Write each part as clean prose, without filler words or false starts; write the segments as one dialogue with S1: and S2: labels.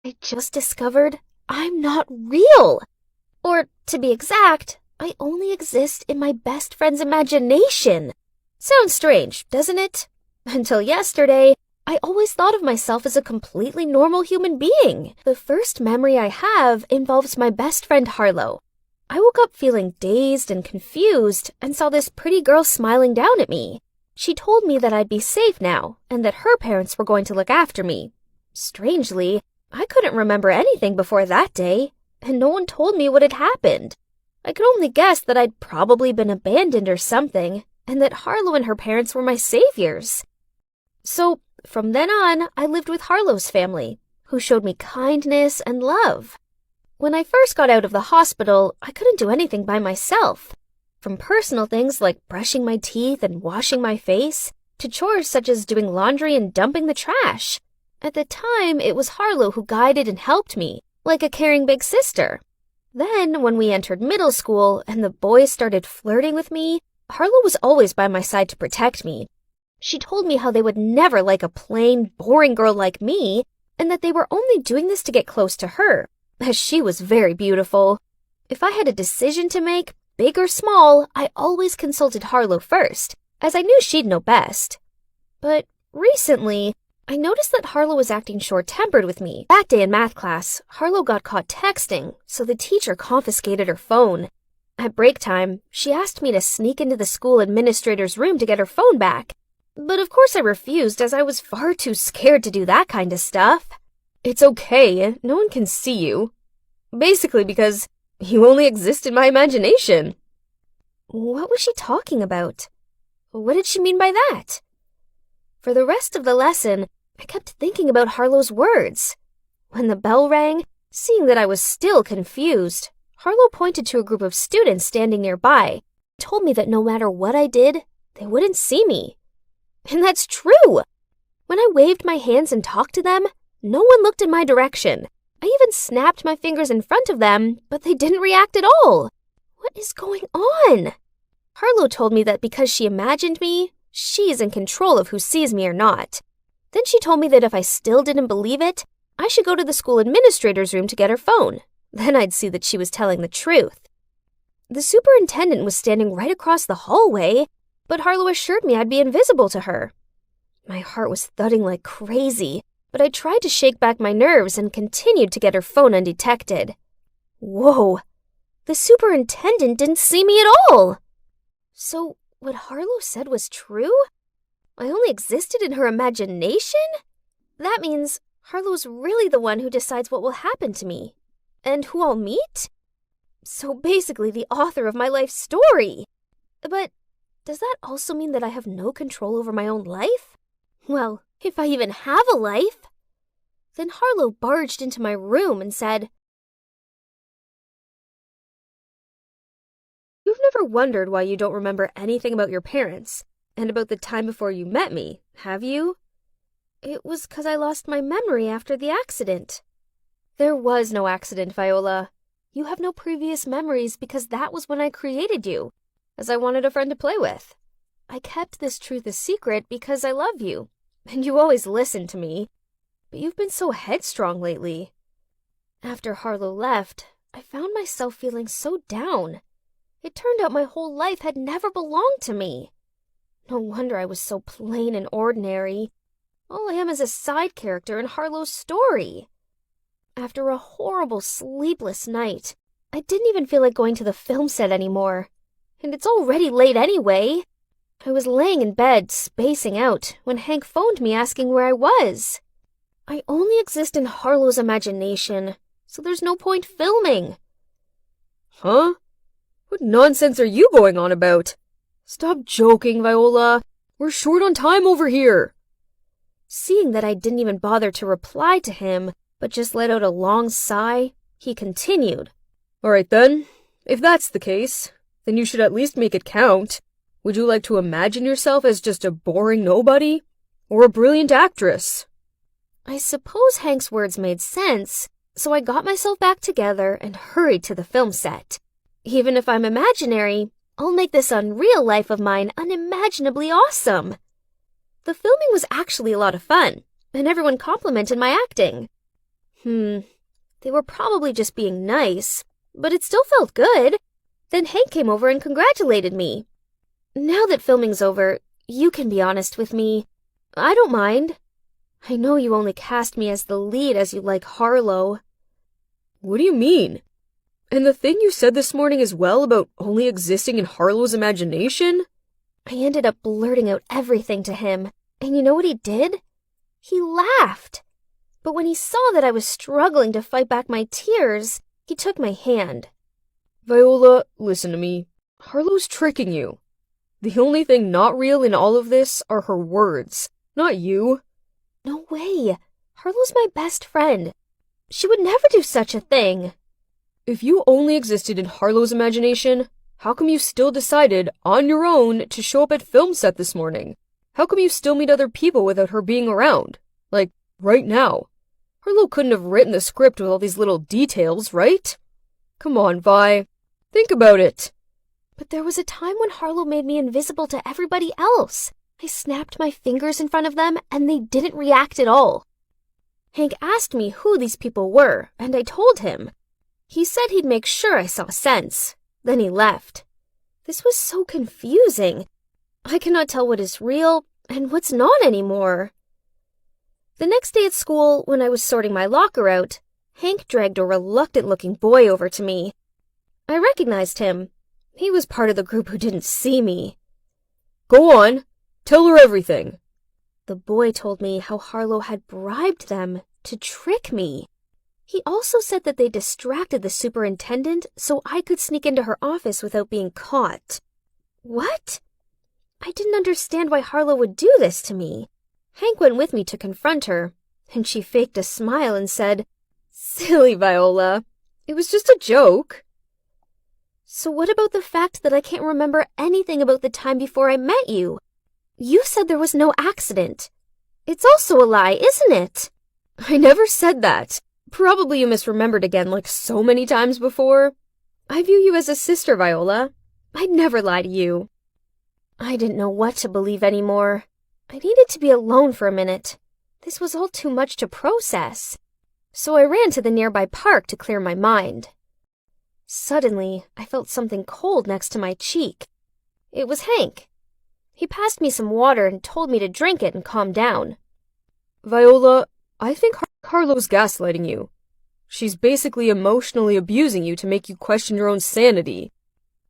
S1: I just discovered I'm not real. Or, to be exact, I only exist in my best friend's imagination. Sounds strange, doesn't it? Until yesterday, I always thought of myself as a completely normal human being. The first memory I have involves my best friend Harlow. I woke up feeling dazed and confused and saw this pretty girl smiling down at me. She told me that I'd be safe now and that her parents were going to look after me. Strangely, I couldn't remember anything before that day, and no one told me what had happened. I could only guess that I'd probably been abandoned or something, and that Harlow and her parents were my saviors. So, from then on, I lived with Harlow's family, who showed me kindness and love. When I first got out of the hospital, I couldn't do anything by myself. From personal things like brushing my teeth and washing my face, to chores such as doing laundry and dumping the trash. At the time, it was Harlow who guided and helped me, like a caring big sister. Then, when we entered middle school and the boys started flirting with me, Harlow was always by my side to protect me. She told me how they would never like a plain, boring girl like me, and that they were only doing this to get close to her, as she was very beautiful. If I had a decision to make, big or small, I always consulted Harlow first, as I knew she'd know best. But recently, I noticed that Harlow was acting short-tempered with me. That day in math class, Harlow got caught texting, so the teacher confiscated her phone. At break time, she asked me to sneak into the school administrator's room to get her phone back. But of course I refused, as I was far too scared to do that kind of stuff. It's okay, no one can see you. Basically because you only exist in my imagination. What was she talking about? What did she mean by that? For the rest of the lesson, I kept thinking about Harlow's words. When the bell rang, seeing that I was still confused, Harlow pointed to a group of students standing nearby, told me that no matter what I did, they wouldn't see me. And that's true! When I waved my hands and talked to them, no one looked in my direction. I even snapped my fingers in front of them, but they didn't react at all. What is going on? Harlow told me that because she imagined me, she's in control of who sees me or not. Then she told me that if I still didn't believe it, I should go to the school administrator's room to get her phone. Then I'd see that she was telling the truth. The superintendent was standing right across the hallway, but Harlow assured me I'd be invisible to her. My heart was thudding like crazy, but I tried to shake back my nerves and continued to get her phone undetected. Whoa! The superintendent didn't see me at all! So, what Harlow said was true? I only existed in her imagination? That means Harlow's really the one who decides what will happen to me. And who I'll meet? So basically the author of my life story. But does that also mean that I have no control over my own life? Well, if I even have a life. Then Harlow barged into my room and said, "You've never wondered why you don't remember anything about your parents and about the time before you met me, have you?" It was 'cause I lost my memory after the accident. There was no accident, Viola. You have no previous memories because that was when I created you, as I wanted a friend to play with. I kept this truth a secret because I love you, and you always listened to me. But you've been so headstrong lately. After Harlow left, I found myself feeling so down. It turned out my whole life had never belonged to me. No wonder I was so plain and ordinary. All I am is a side character in Harlow's story. After a horrible sleepless night, I didn't even feel like going to the film set anymore. And it's already late anyway. I was laying in bed, spacing out, when Hank phoned me asking where I was. I only exist in Harlow's imagination, so there's no point filming. Huh? What nonsense are you going on about? Stop joking, Viola. We're short on time over here. Seeing that I didn't even bother to reply to him, but just let out a long sigh, he continued. All right then, if that's the case, then you should at least make it count. Would you like to imagine yourself as just a boring nobody? Or a brilliant actress? I suppose Hank's words made sense, so I got myself back together and hurried to the film set. Even if I'm imaginary, I'll make this unreal life of mine unimaginably awesome. The filming was actually a lot of fun, and everyone complimented my acting. They were probably just being nice, but it still felt good. Then Hank came over and congratulated me. Now that filming's over, you can be honest with me. I don't mind. I know you only cast me as the lead as you like Harlow.
S2: What do you mean? And the thing you said this morning as well about only existing in Harlow's imagination?
S1: I ended up blurting out everything to him, and you know what he did? He laughed. But when he saw that I was struggling to fight back my tears, he took my hand.
S2: Viola, listen to me. Harlow's tricking you. The only thing not real in all of this are her words, not you.
S1: No way. Harlow's my best friend. She would never do such a thing.
S2: If you only existed in Harlow's imagination, how come you still decided, on your own, to show up at film set this morning? How come you still meet other people without her being around? Like, right now. Harlow couldn't have written the script with all these little details, right? Come on, Vi. Think about it.
S1: But there was a time when Harlow made me invisible to everybody else. I snapped my fingers in front of them, and they didn't react at all. Hank asked me who these people were, and I told him. He said he'd make sure I saw sense. Then he left. This was so confusing. I cannot tell what is real and what's not anymore. The next day at school, when I was sorting my locker out, Hank dragged a reluctant-looking boy over to me. I recognized him. He was part of the group who didn't see me.
S2: Go on. Tell her everything.
S1: The boy told me how Harlow had bribed them to trick me. He also said that they distracted the superintendent so I could sneak into her office without being caught. What? I didn't understand why Harlow would do this to me. Hank went with me to confront her, and she faked a smile and said,
S2: Silly Viola. It was just a joke.
S1: So what about the fact that I can't remember anything about the time before I met you? You said there was no accident. It's also a lie, isn't it?
S2: I never said that. Probably you misremembered again like so many times before. I view you as a sister, Viola. I'd never lie to you.
S1: I didn't know what to believe anymore. I needed to be alone for a minute. This was all too much to process. So I ran to the nearby park to clear my mind. Suddenly, I felt something cold next to my cheek. It was Hank. He passed me some water and told me to drink it and calm down.
S2: Viola, I think Harlow's gaslighting you. She's basically emotionally abusing you to make you question your own sanity.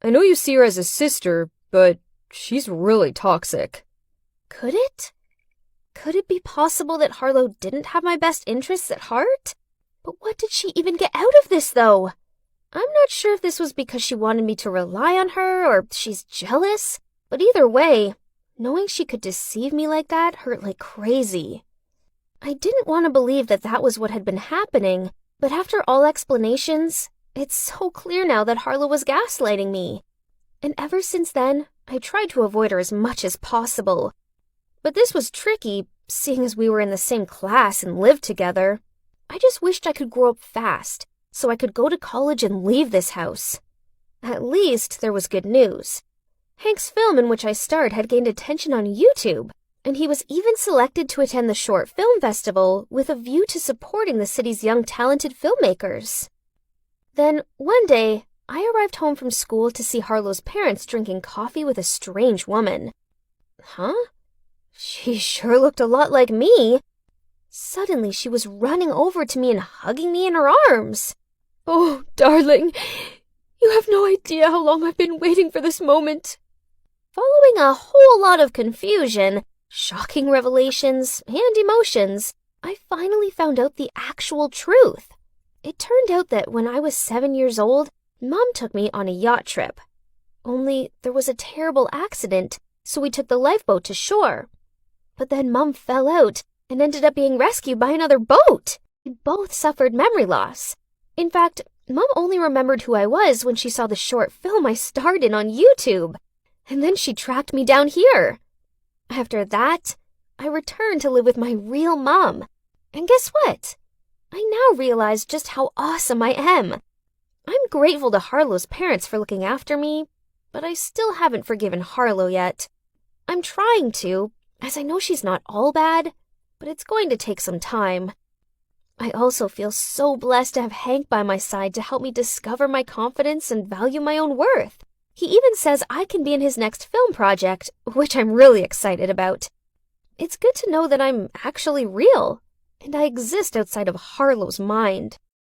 S2: I know you see her as a sister, but she's really toxic.
S1: Could it? Could it be possible that Harlow didn't have my best interests at heart? But what did she even get out of this, though? I'm not sure if this was because she wanted me to rely on her or she's jealous, but either way, knowing she could deceive me like that hurt like crazy. I didn't want to believe that that was what had been happening, but after all explanations, it's so clear now that Harlow was gaslighting me. And ever since then, I tried to avoid her as much as possible. But this was tricky, seeing as we were in the same class and lived together. I just wished I could grow up fast, so I could go to college and leave this house. At least there was good news. Hank's film in which I starred had gained attention on YouTube, and he was even selected to attend the Short Film Festival with a view to supporting the city's young talented filmmakers. Then, one day, I arrived home from school to see Harlow's parents drinking coffee with a strange woman. Huh? She sure looked a lot like me. Suddenly, she was running over to me and hugging me in her arms.
S2: Oh, darling, you have no idea how long I've been waiting for this moment.
S1: Following a whole lot of confusion, shocking revelations, and emotions, I finally found out the actual truth. It turned out that when I was 7 years old, Mom took me on a yacht trip. Only there was a terrible accident, so we took the lifeboat to shore. But then Mom fell out and ended up being rescued by another boat. We both suffered memory loss. In fact, Mom only remembered who I was when she saw the short film I starred in on YouTube. And then she tracked me down here. After that, I returned to live with my real mom. And guess what? I now realize just how awesome I am. I'm grateful to Harlow's parents for looking after me, but I still haven't forgiven Harlow yet. I'm trying to, as I know she's not all bad, but it's going to take some time. I also feel so blessed to have Hank by my side to help me discover my confidence and value my own worth. He even says I can be in his next film project, which I'm really excited about. It's good to know that I'm actually real, and I exist outside of Harlow's mind.